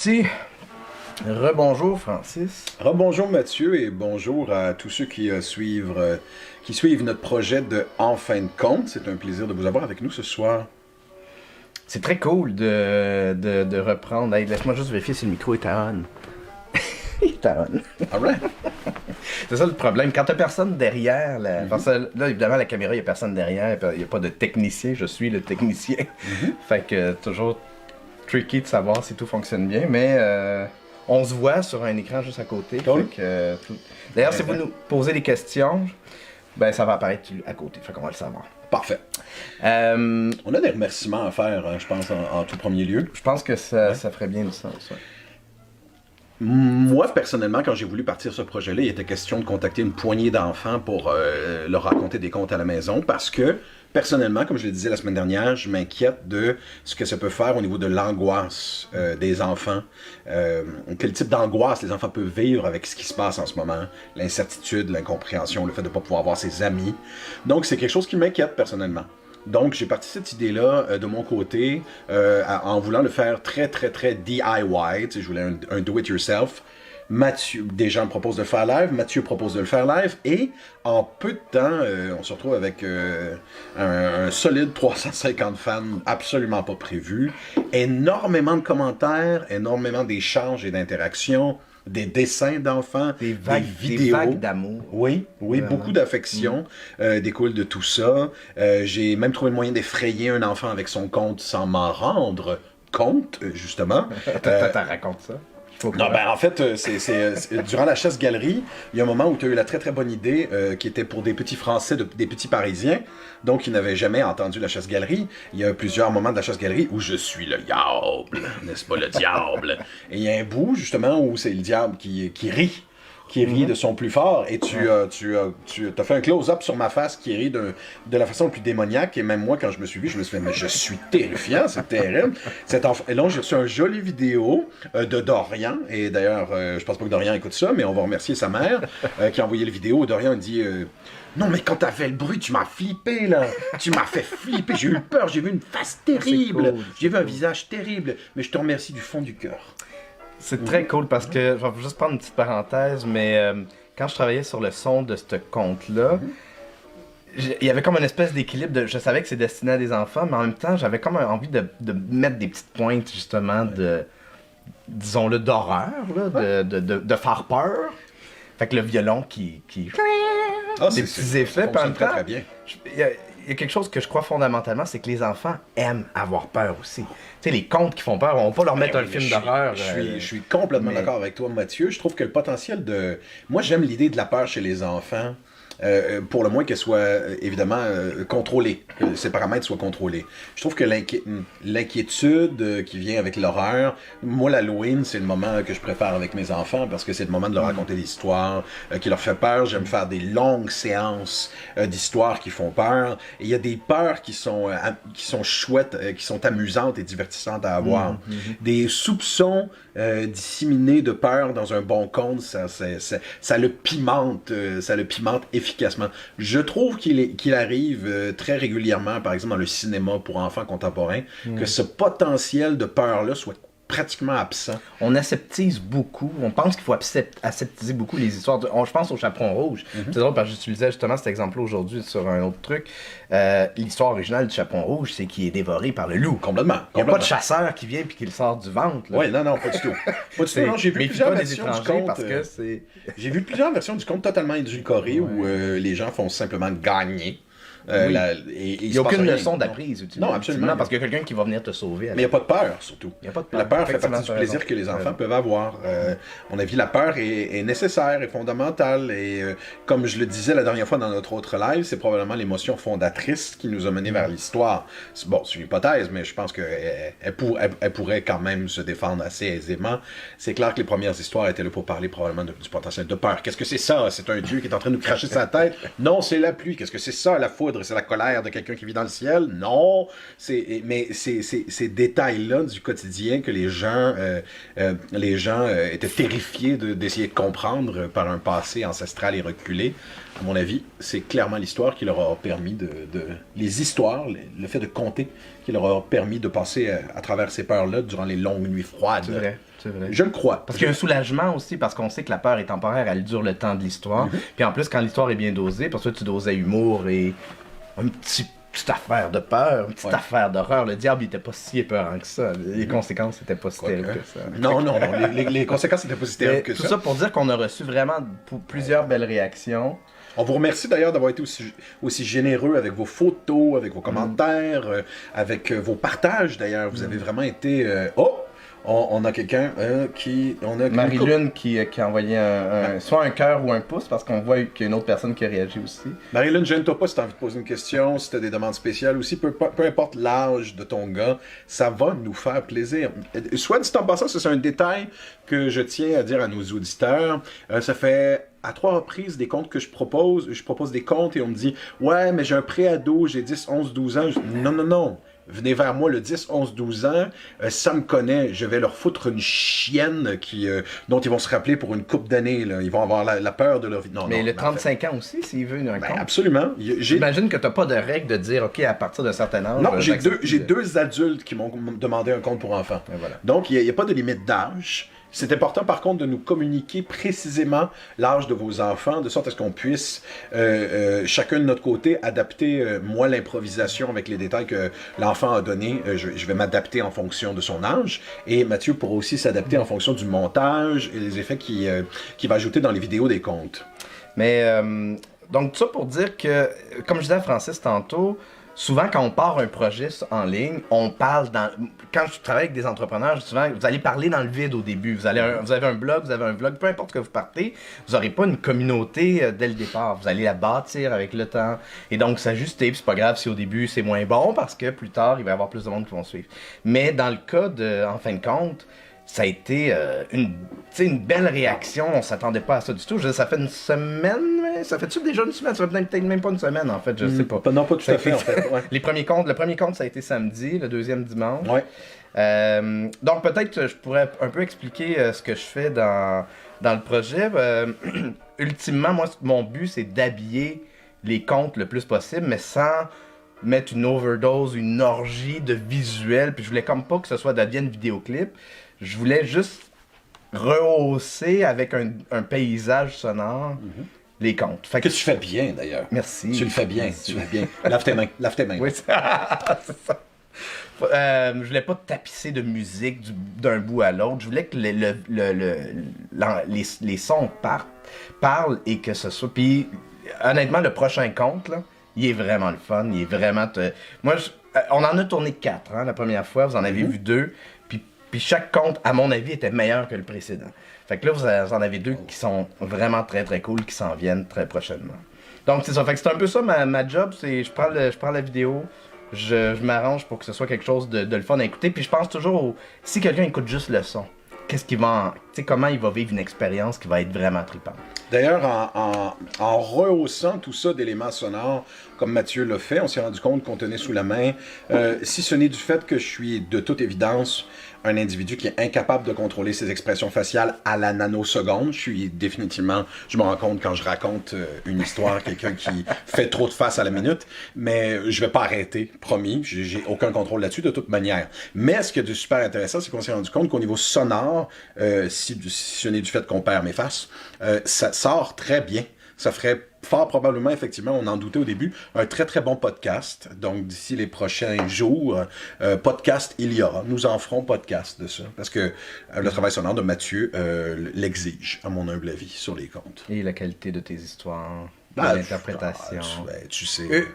parti. Rebonjour Francis. Rebonjour Mathieu et bonjour à tous ceux qui suivent notre projet de En fin de compte. C'est un plaisir de vous avoir avec nous ce soir. C'est très cool de reprendre. Hey, laisse-moi juste vérifier si le micro est on. Il est on. All right. C'est ça le problème. Quand t'as personne derrière, parce que là, évidemment, la caméra, il n'y a personne derrière. Il n'y a pas de technicien. Je suis le technicien. Fait que toujours tricky de savoir si tout fonctionne bien. Mais on se voit sur un écran juste à côté. Cool. D'ailleurs, si vous nous posez des questions, ben ça va apparaître à côté. Fait qu'on va le savoir. Parfait. On a des remerciements à faire, je pense, en tout premier lieu. Je pense que ça ferait bien du sens. Ouais. Moi, personnellement, quand j'ai voulu partir ce projet-là, il était question de contacter une poignée d'enfants pour leur raconter des contes à la maison parce que, personnellement, comme je le disais la semaine dernière, je m'inquiète de ce que ça peut faire au niveau de l'angoisse des enfants. Quel type d'angoisse les enfants peuvent vivre avec ce qui se passe en ce moment. L'incertitude, l'incompréhension, le fait de ne pas pouvoir voir ses amis. Donc, c'est quelque chose qui m'inquiète personnellement. Donc, j'ai parti cette idée-là de mon côté en voulant le faire très, très, très DIY. Tu sais, je voulais un do-it-yourself. Mathieu, des gens me proposent de le faire live, Mathieu propose de le faire live, et en peu de temps, on se retrouve avec un solide 350 fans absolument pas prévu, énormément de commentaires, énormément d'échanges et d'interactions, des dessins d'enfants, des vidéos. Des vagues d'amour. Oui, beaucoup d'affection découle de tout ça. J'ai même trouvé le moyen d'effrayer un enfant avec son compte sans m'en rendre compte, justement. T'as raconté ça? Non, ben en fait, c'est durant la chasse-galerie, il y a un moment où tu as eu la très très bonne idée qui était pour des petits Français, des petits Parisiens, donc qui n'avaient jamais entendu la chasse-galerie. Il y a plusieurs moments de la chasse-galerie où je suis le diable, n'est-ce pas le diable? Et il y a un bout justement où c'est le diable qui rit. Qui rit de son plus fort, et tu as fait un close-up sur ma face qui rit de la façon la plus démoniaque, et même moi, quand je me suis vu, je me suis fait, mais je suis terrifiant, c'est terrible. Et là, j'ai reçu une jolie vidéo de Dorian, et d'ailleurs, je pense pas que Dorian écoute ça, mais on va remercier sa mère qui a envoyé la vidéo. Dorian dit non, mais quand t'as fait le bruit, tu m'as flippé, là. Tu m'as fait flipper. J'ai eu peur. J'ai vu une face terrible. Cool. J'ai vu un visage terrible. Mais je te remercie du fond du cœur. C'est très cool parce que, je vais juste prendre une petite parenthèse, mais quand je travaillais sur le son de ce conte-là, il y avait comme une espèce d'équilibre. Je savais que c'est destiné à des enfants, mais en même temps, j'avais comme envie de mettre des petites pointes, justement, disons-le, d'horreur, là, de faire peur. Fait que le violon qui des petits effets, ça très, très bien. Il y a quelque chose que je crois fondamentalement, c'est que les enfants aiment avoir peur aussi. Tu sais, les contes qui font peur, on va pas leur mettre un film d'horreur. Je suis complètement d'accord avec toi, Mathieu. Je trouve que le potentiel de... Moi, j'aime l'idée de la peur chez les enfants. Pour le moins qu'elle soit évidemment contrôlée, que ses paramètres soient contrôlés. Je trouve que l'inquiétude qui vient avec l'horreur, moi l'Halloween c'est le moment que je préfère avec mes enfants parce que c'est le moment de leur raconter des histoires qui leur fait peur. J'aime faire des longues séances d'histoires qui font peur. Et il y a des peurs qui sont chouettes, qui sont amusantes et divertissantes à avoir. Des soupçons disséminés de peur dans un bon conte, ça le pimente efficacement. Je trouve qu'il arrive très régulièrement, par exemple dans le cinéma pour enfants contemporains, que ce potentiel de peur-là soit pratiquement absent. On aseptise beaucoup. On pense qu'il faut aseptiser beaucoup les histoires. Je pense au Chaperon Rouge. C'est drôle parce que j'utilisais justement cet exemple-là aujourd'hui sur un autre truc. L'histoire originale du Chaperon Rouge, c'est qu'il est dévoré par le loup. Complètement. Il n'y a pas de chasseur qui vient et qui le sort du ventre. Oui, non, pas du tout. Pas du tout. Non, j'ai vu plusieurs versions du conte. Parce que j'ai vu plusieurs versions du conte totalement édulcorées où les gens font simplement gagner. Il n'y a aucune leçon d'apprise. Non, absolument. Parce qu'il y a quelqu'un qui va venir te sauver. Mais il n'y a pas de peur, surtout. Il y a pas de peur. La peur fait partie du plaisir que les enfants peuvent avoir. À mon avis, la peur est nécessaire et fondamentale. Et comme je le disais la dernière fois dans notre autre live, c'est probablement l'émotion fondatrice qui nous a menés vers l'histoire. Bon, c'est une hypothèse, mais je pense qu'elle pourrait quand même se défendre assez aisément. C'est clair que les premières histoires étaient là pour parler probablement du potentiel de peur. Qu'est-ce que c'est ça? C'est un dieu qui est en train de nous cracher sa tête? Non, c'est la pluie. Qu'est-ce que c'est ça, la foudre? C'est la colère de quelqu'un qui vit dans le ciel? Non. Mais ces détails-là du quotidien que les gens étaient terrifiés d'essayer de comprendre par un passé ancestral et reculé, à mon avis, c'est clairement l'histoire qui leur a permis les histoires, le fait de compter, qui leur a permis de passer à travers ces peurs-là durant les longues nuits froides. C'est vrai. C'est vrai. Je le crois. Parce qu'il y a un soulagement aussi, parce qu'on sait que la peur est temporaire, elle dure le temps de l'histoire. Puis en plus, quand l'histoire est bien dosée, parce que tu dosais humour et une petite affaire de peur, une petite affaire d'horreur. Le diable, il était pas si épeurant que ça. Les conséquences étaient pas si terribles que ça. Non, les conséquences étaient pas si terribles que tout ça. ça pour dire qu'on a reçu vraiment plusieurs belles réactions. On vous remercie d'ailleurs d'avoir été aussi généreux avec vos photos, avec vos commentaires, avec vos partages d'ailleurs. Vous avez vraiment été... On a quelqu'un qui... Marie-Lune qui a envoyé soit un cœur ou un pouce, parce qu'on voit qu'il y a une autre personne qui a réagi aussi. Marie-Lune, gêne-toi pas si tu as envie de poser une question, si tu as des demandes spéciales aussi, peu importe l'âge de ton gars, ça va nous faire plaisir. Soit dit en passant, c'est un détail que je tiens à dire à nos auditeurs. Ça fait... à 3 reprises, des comptes que je propose des comptes et on me dit « Ouais, mais j'ai un pré-ado, j'ai 10, 11, 12 ans. » Non. Venez vers moi le 10, 11, 12 ans, ça me connaît, je vais leur foutre une chienne dont ils vont se rappeler pour une couple d'années. Là. Ils vont avoir la peur de leur vie. Mais le 35 ans aussi, s'il veut un compte. Absolument. J'imagine que tu n'as pas de règle de dire « Ok, à partir d'un certain âge... » Non, j'ai deux adultes qui m'ont demandé un compte pour enfants. Voilà. Donc, il n'y a pas de limite d'âge. C'est important, par contre, de nous communiquer précisément l'âge de vos enfants, de sorte à ce qu'on puisse, chacun de notre côté, adapter, moi, l'improvisation avec les détails que l'enfant a donnés. Je vais m'adapter en fonction de son âge. Et Mathieu pourra aussi s'adapter en fonction du montage et les effets qu'il va ajouter dans les vidéos des contes. Mais, donc, tout ça pour dire que, comme je disais à Francis tantôt, souvent, quand on part un projet en ligne, on parle quand je travaille avec des entrepreneurs, souvent, vous allez parler dans le vide au début. Vous avez un blog, peu importe que vous partez, vous n'aurez pas une communauté dès le départ. Vous allez la bâtir avec le temps. Et donc, s'ajuster. Puis c'est pas grave si au début, c'est moins bon, parce que plus tard, il va y avoir plus de monde qui vont suivre. Mais dans le cas en fin de compte, ça a été une belle réaction. On s'attendait pas à ça du tout. Ça fait une semaine, mais ça fait-tu déjà une semaine? Ça fait peut-être même pas une semaine, en fait, je sais pas. Non, pas tout à fait, en fait. Ouais. Le premier compte, ça a été samedi, le deuxième dimanche. Ouais. Donc, peut-être que je pourrais un peu expliquer ce que je fais dans le projet. Ultimement, moi, mon but, c'est d'habiller les comptes le plus possible, mais sans mettre une overdose, une orgie de visuels. Puis je voulais comme pas que ce soit devienne vidéoclip. Je voulais juste rehausser avec un paysage sonore les contes. Fait que tu fais bien d'ailleurs. Merci. Tu le fais bien. Merci. Tu le fais bien. Lave tes mains. Oui, c'est ça. Je voulais pas tapisser de musique d'un bout à l'autre. Je voulais que les sons parlent et que ce soit. Puis honnêtement, le prochain conte, là, il est vraiment le fun. Il est vraiment. Moi, on en a tourné 4 la première fois. Vous en avez vu 2. Puis chaque conte, à mon avis, était meilleur que le précédent. Fait que là, vous en avez 2 qui sont vraiment très très cool, qui s'en viennent très prochainement. Donc c'est ça. Fait que c'est un peu ça ma job. C'est je prends la vidéo, je m'arrange pour que ce soit quelque chose de le fun à écouter. Puis je pense toujours si quelqu'un écoute juste le son, comment il va vivre une expérience qui va être vraiment trippante. D'ailleurs, en rehaussant tout ça d'éléments sonores, comme Mathieu l'a fait, on s'est rendu compte qu'on tenait sous la main, si ce n'est du fait que je suis de toute évidence un individu qui est incapable de contrôler ses expressions faciales à la nanoseconde. Je me rends compte quand je raconte une histoire, quelqu'un qui fait trop de faces à la minute, mais je vais pas arrêter, promis, j'ai aucun contrôle là-dessus de toute manière. Mais ce qui est de super intéressant, c'est qu'on s'est rendu compte qu'au niveau sonore, si ce n'est du fait qu'on perd mes faces, ça sort très bien. Ça ferait fort probablement, effectivement, on en doutait au début, un très très bon podcast. Donc d'ici les prochains jours, podcast il y aura. Nous en ferons podcast de ça. Parce que le travail sonore de Mathieu l'exige, à mon humble avis, sur les comptes. Et la qualité de tes histoires, l'interprétation. Tu sais.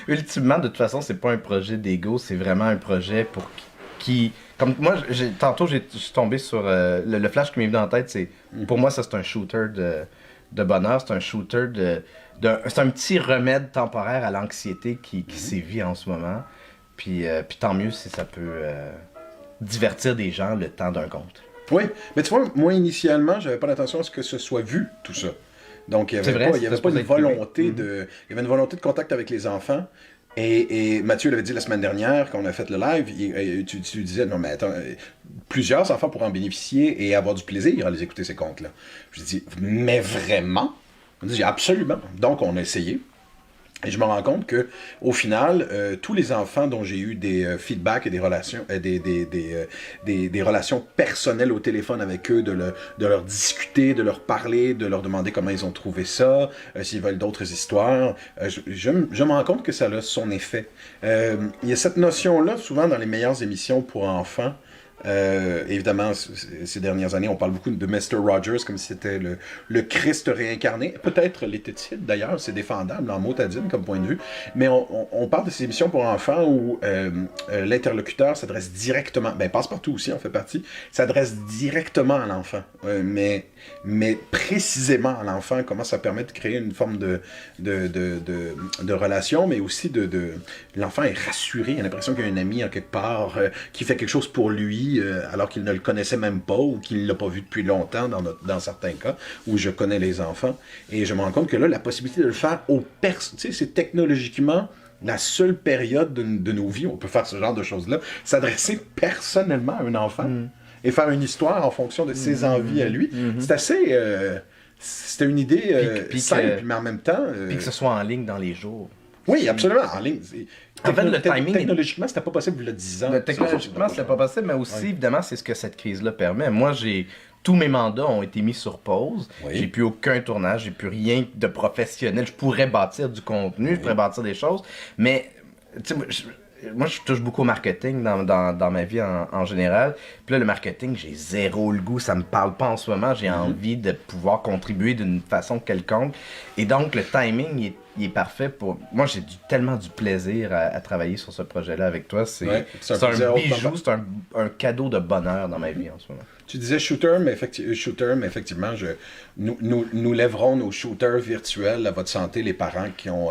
Ultimement, de toute façon, c'est pas un projet d'ego, c'est vraiment un projet pour qui... Comme moi, tantôt, je suis tombé sur... le flash qui m'est venu dans la tête, c'est... Pour moi, ça, c'est un shooter de bonheur. C'est un shooter c'est un petit remède temporaire à l'anxiété qui sévit en ce moment. Puis tant mieux si ça peut divertir des gens le temps d'un conte. Oui, mais tu vois, moi, initialement, j'avais pas l'intention à ce que ce soit vu, tout ça. Donc, il y avait pas une volonté il y avait une volonté de contact avec les enfants. Et Mathieu l'avait dit la semaine dernière, quand on a fait le live, tu disais, non mais attends, plusieurs enfants pourraient en bénéficier et avoir du plaisir à les écouter ces contes-là. Je dis, mais vraiment? On dit, absolument. Donc on a essayé. Et je me rends compte que, au final, tous les enfants dont j'ai eu des feedbacks et des relations, des relations personnelles au téléphone avec eux, de leur discuter, de leur parler, de leur demander comment ils ont trouvé ça, s'ils veulent d'autres histoires, je me rends compte que ça a son effet. Il y a cette notion-là, souvent dans les meilleures émissions pour enfants. Évidemment, ces dernières années, on parle beaucoup de Mr. Rogers comme si c'était le Christ réincarné. Peut-être l'était-il d'ailleurs, c'est défendable en motadine comme point de vue. Mais on parle de ces émissions pour enfants où l'interlocuteur s'adresse directement, ben Passe-Partout aussi en fait partie, s'adresse directement à l'enfant. Mais précisément à l'enfant, comment ça permet de créer une forme de relation, mais aussi l'enfant est rassuré, il a l'impression qu'il y a un ami en quelque part qui fait quelque chose pour lui, alors qu'il ne le connaissait même pas ou qu'il ne l'a pas vu depuis longtemps dans certains cas, où je connais les enfants. Et je me rends compte que là, la possibilité de le faire tu sais, c'est technologiquement la seule période de nos vies où on peut faire ce genre de choses-là, s'adresser personnellement à un enfant et faire une histoire en fonction de ses envies à lui. C'est assez... c'était une idée simple, mais en même temps... Puis que ce soit en ligne dans les jours. Oui, absolument, en ligne. En fait, le timing... Technologiquement, c'était pas possible il y a 10 ans. Technologiquement, c'était pas possible, mais aussi, évidemment, c'est ce que cette crise-là permet. Moi, tous mes mandats ont été mis sur pause. Oui. J'ai plus aucun tournage, j'ai plus rien de professionnel. Je pourrais bâtir du contenu, je pourrais bâtir des choses, mais tu sais, moi, je touche beaucoup au marketing dans ma vie en général. Puis là, le marketing, j'ai zéro le goût, ça me parle pas en ce moment. J'ai envie de pouvoir contribuer d'une façon quelconque. Et donc, le timing, il est parfait pour... Moi, j'ai tellement du plaisir à travailler sur ce projet-là avec toi. C'est un bijou, c'est un cadeau de bonheur dans ma vie en ce moment. Tu disais shooter, mais effectivement, nous lèverons nos shooters virtuels à votre santé, les parents qui ont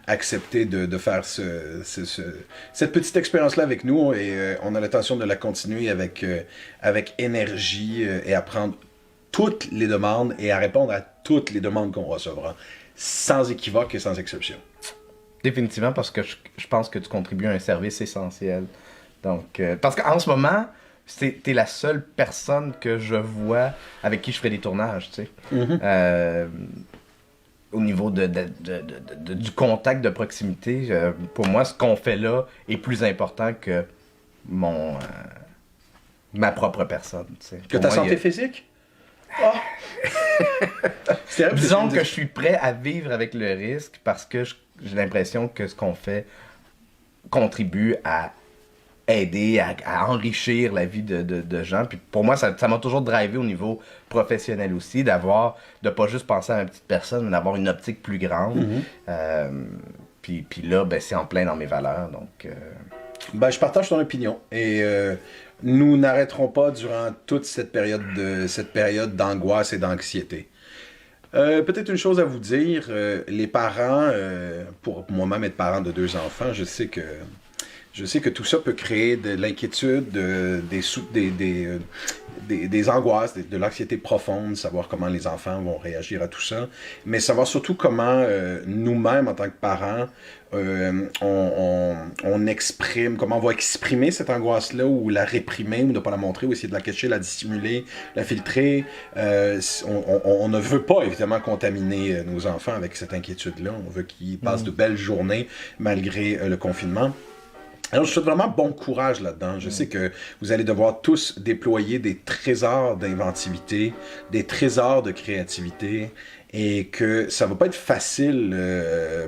accepté de faire cette petite expérience-là avec nous. Et on a l'intention de la continuer avec énergie et à prendre toutes les demandes et à répondre à toutes les demandes qu'on recevra, sans équivoque et sans exception. Définitivement, parce que je pense que tu contribues à un service essentiel. Donc, parce qu'en ce moment... T'es la seule personne que je vois avec qui je ferai des tournages, tu sais. Au niveau du contact de proximité, pour moi, ce qu'on fait là est plus important que ma propre personne, tu sais. Que ta santé physique? Oh. Disons que je suis prêt à vivre avec le risque parce que j'ai l'impression que ce qu'on fait contribue à aider, à enrichir la vie de gens. Puis pour moi, ça m'a toujours drivé au niveau professionnel aussi, de pas juste penser à une petite personne, mais d'avoir une optique plus grande. Puis là, ben, c'est en plein dans mes valeurs. Donc, ben, je partage ton opinion. Et nous n'arrêterons pas durant toute cette période d'angoisse et d'anxiété. Peut-être une chose à vous dire, les parents, pour moi-même être parent de 2 enfants, je sais que tout ça peut créer de l'inquiétude, des angoisses, de l'anxiété profonde, savoir comment les enfants vont réagir à tout ça, mais savoir surtout comment nous-mêmes, en tant que parents, on exprime, comment on va exprimer cette angoisse-là, ou la réprimer, ou ne pas la montrer, ou essayer de la cacher, la dissimuler, la filtrer. On ne veut pas, évidemment, contaminer nos enfants avec cette inquiétude-là. On veut qu'ils passent de belles journées malgré le confinement. Alors, je souhaite vraiment bon courage là-dedans. Je sais que vous allez devoir tous déployer des trésors d'inventivité, des trésors de créativité, et que ça va pas être facile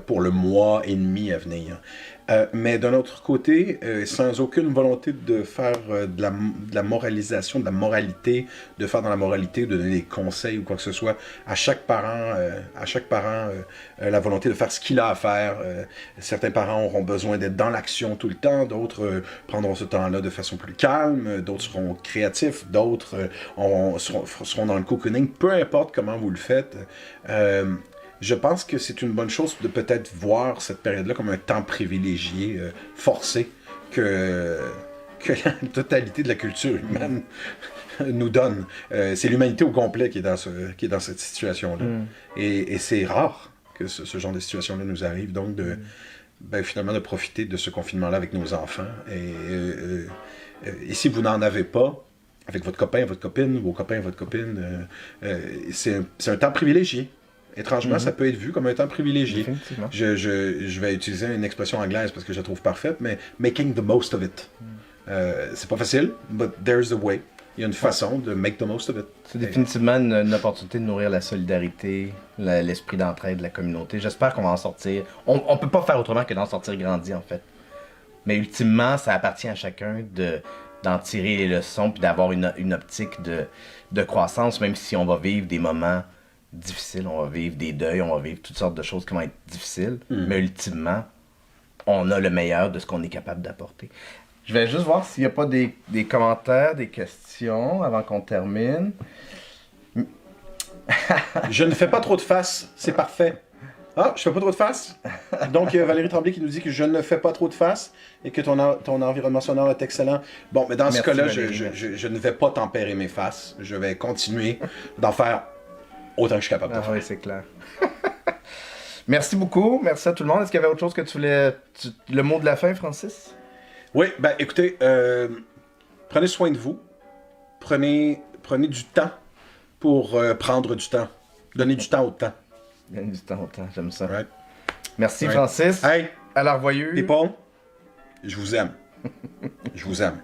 pour le mois et demi à venir. Mais d'un autre côté, sans aucune volonté de faire de la moralisation, de la moralité, de faire dans la moralité, de donner des conseils ou quoi que ce soit, à chaque parent, la volonté de faire ce qu'il a à faire. Certains parents auront besoin d'être dans l'action tout le temps, d'autres prendront ce temps-là de façon plus calme, d'autres seront créatifs, d'autres seront dans le cocooning. Peu importe comment vous le faites, je pense que c'est une bonne chose de peut-être voir cette période-là comme un temps privilégié, forcé, que la totalité de la culture humaine nous donne. C'est l'humanité au complet qui est dans cette situation-là. Et c'est rare que ce genre de situation-là nous arrive, donc finalement de profiter de ce confinement-là avec nos enfants. Et si vous n'en avez pas, avec votre copain, votre copine, vos copains, votre copine, c'est un temps privilégié. Étrangement, ça peut être vu comme un temps privilégié. Définitivement. Je vais utiliser une expression anglaise parce que je la trouve parfaite, mais making the most of it. C'est pas facile, but there's a way. Il y a une façon de make the most of it. C'est définitivement une opportunité de nourrir la solidarité, l'esprit d'entraide de la communauté. J'espère qu'on va en sortir. On peut pas faire autrement que d'en sortir grandi, en fait. Mais ultimement, ça appartient à chacun d'en tirer les leçons puis d'avoir une optique de croissance, même si on va vivre des moments difficiles, on va vivre des deuils, on va vivre toutes sortes de choses qui vont être difficiles. Mais ultimement, on a le meilleur de ce qu'on est capable d'apporter. Je vais juste voir s'il n'y a pas des commentaires, des questions avant qu'on termine. Je ne fais pas trop de face, c'est parfait. Ah, je fais pas trop de face. Donc, Valérie Tremblay qui nous dit que je ne fais pas trop de face et que ton environnement sonore est excellent. Bon, mais dans ce cas-là, je ne vais pas tempérer mes faces. Je vais continuer d'en faire autant que je suis capable de faire. Oui, c'est clair. Merci beaucoup. Merci à tout le monde. Est-ce qu'il y avait autre chose que tu voulais... Le mot de la fin, Francis? Oui, ben écoutez, prenez soin de vous. Prenez du temps pour prendre du temps. Donnez du temps au temps. Donner du temps au temps, j'aime ça. Right. Merci, Francis. Hey, À la revoyure. people, je vous aime. Je vous aime.